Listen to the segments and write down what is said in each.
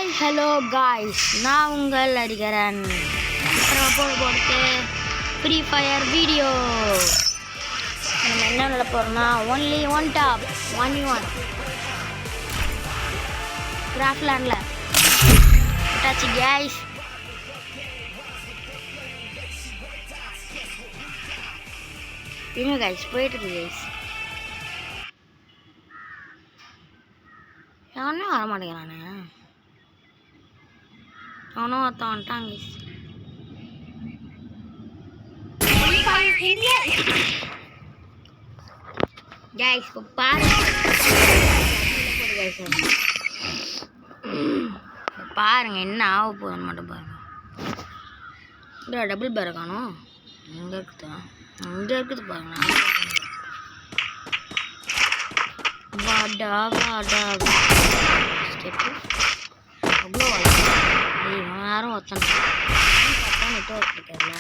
Hi hello guys, நான் உங்கள் அறிகரன். போட்டு ஃப்ரீ ஃபயர் வீடியோ நம்ம என்ன விளையாட போகிறோம்னா ஒன்லி ஒன் டாப் 1v1 கிராஃப்ட்லேண்டில் விட்டாச்சு காய்ஸ். இன்னும் காய்ஸ் போயிட்டுருக்கு காய்ஸ். எவனே வர மாட்டேங்கிறானே. அவனும் ஒருத்தன் வந்துட்டான் கைஸ். இப்போ பாருங்க என்ன ஆக போகுதுன்னு மட்டும் பாருங்க. டபுள் பேரை காணும். இங்கே இருக்குது பாருங்க. வாடா வாடா ஸ்டெப்பு அவ்வளோ யாரும் ஒருத்தன் நெட்ஒர்க் இருக்காருல.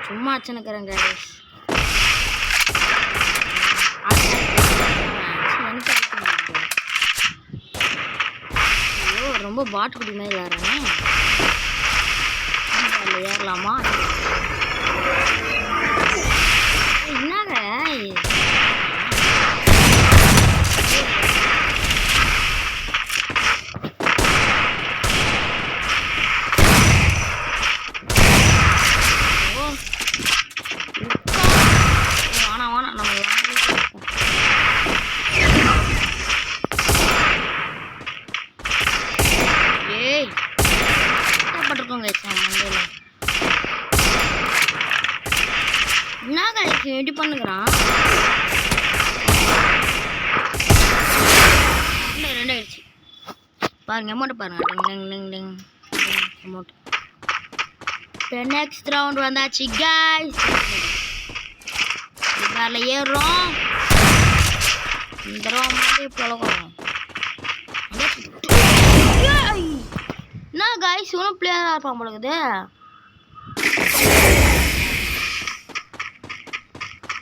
சும்மா அச்சனுக்கிறேன் கைஸ். ஐயோ ரொம்ப பாட்டு குடி மாதிரி விளையாடுறேன். ஏறலாமா? என்னங்க எப்படி பண்ணுகிறான்? இல்லை 2 ஆயிடுச்சு பாருங்க. அமௌண்ட் பாருங்க. அமௌண்ட் நெக்ஸ்ட் ரவுண்ட் வந்தாச்சு கைஸ். வேற ஏறுறோம். இந்த ரவுண்ட் மாதிரி பழகிறோம். என்ன கைஸ், ஒன்றும் பிளேயராக இருப்பான் போலக்குது.